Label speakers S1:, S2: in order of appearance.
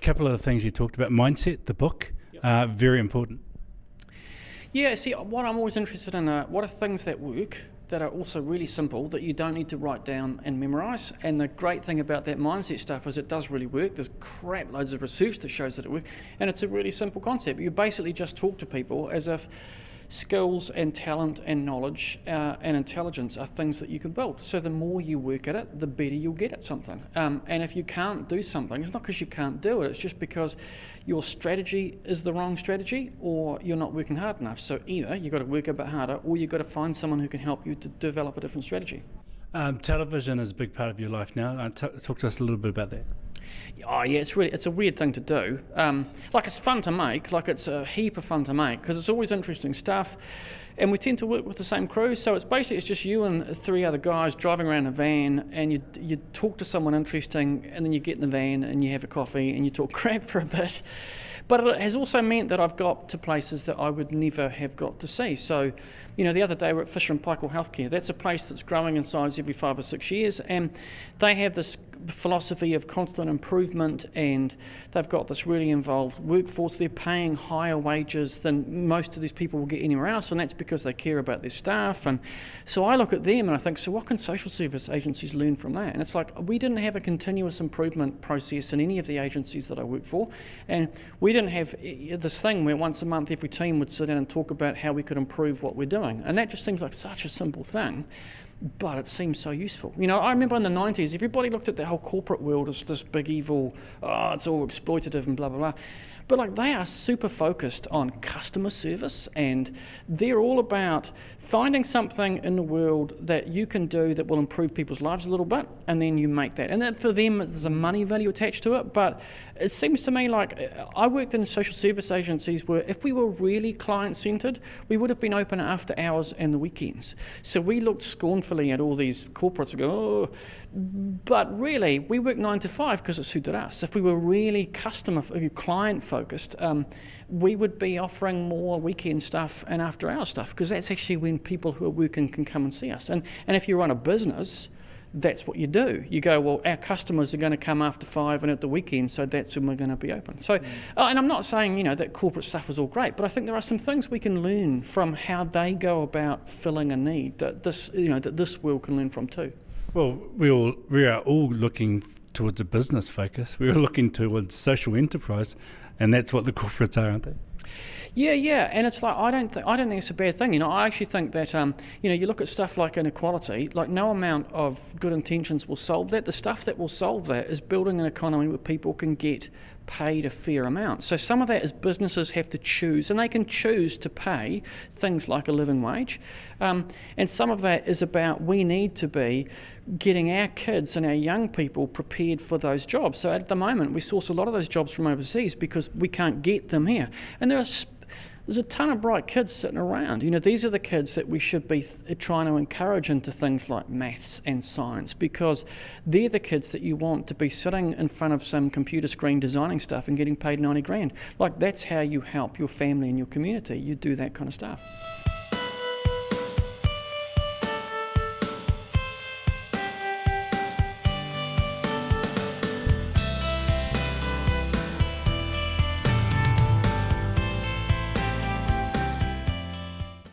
S1: couple of the things you talked about, mindset, the book, very important.
S2: Yeah, see, what I'm always interested in are what are things that work that are also really simple that you don't need to write down and memorise. And the great thing about that mindset stuff is it does really work. There's crap loads of research that shows that it works. And it's a really simple concept. You basically just talk to people as if skills and talent and knowledge and intelligence are things that you can build. So the more you work at it, the better you'll get at something. And if you can't do something, it's not because you can't do it, it's just because your strategy is the wrong strategy or you're not working hard enough. So either you've got to work a bit harder or you've got to find someone who can help you to develop a different strategy.
S1: Television is a big part of your life now. Talk to us a little bit about that.
S2: Oh yeah, it's a weird thing to do. It's fun to make, it's a heap of fun to make because it's always interesting stuff, and we tend to work with the same crew. So it's just you and 3 other guys driving around a van, and you talk to someone interesting, and then you get in the van and you have a coffee and you talk crap for a bit. But it has also meant that I've got to places that I would never have got to see. So, the other day we're at Fisher & Paykel Healthcare. That's a place that's growing in size every 5 or 6 years, and they have this philosophy of constant improvement, and they've got this really involved workforce. They're paying higher wages than most of these people will get anywhere else, and that's because they care about their staff. And so I look at them and I think, so what can social service agencies learn from that? And it's like, we didn't have a continuous improvement process in any of the agencies that I work for, and we didn't have this thing where once a month every team would sit down and talk about how we could improve what we're doing. And that just seems like such a simple thing, but it seems so useful. I remember in the 90s, everybody looked at the whole corporate world as this big evil, it's all exploitative and blah, blah, blah. But they are super focused on customer service, and they're all about finding something in the world that you can do that will improve people's lives a little bit, and then you make that. And that for them, there's a money value attached to it, but it seems to me like I worked in social service agencies where if we were really client-centred, we would have been open after hours and the weekends. So we looked scornfully at all these corporates and go, oh, but really, we work 9 to 5 because it suited us. If we were really client-focused, we would be offering more weekend stuff and after-hour stuff because that's actually when people who are working can come and see us. And if you run a business, that's what you do. You go, well, our customers are going to come after 5 and at the weekend, so that's when we're going to be open. So, and I'm not saying, that corporate stuff is all great, but I think there are some things we can learn from how they go about filling a need that this world can learn from too.
S1: Well, we are all looking towards a business focus. We are looking towards social enterprise, and that's what the corporates are, aren't they?
S2: Yeah, and it's like I don't think it's a bad thing. I actually think that you look at stuff like inequality. No amount of good intentions will solve that. The stuff that will solve that is building an economy where people can get paid a fair amount. So some of that is businesses have to choose, and they can choose to pay things like a living wage. And some of that is about we need to be getting our kids and our young people prepared for those jobs. So at the moment, we source a lot of those jobs from overseas because we can't get them here. And there's a ton of bright kids sitting around. These are the kids that we should be trying to encourage into things like maths and science because they're the kids that you want to be sitting in front of some computer screen designing stuff and getting paid 90 grand. That's how you help your family and your community. You do that kind of stuff.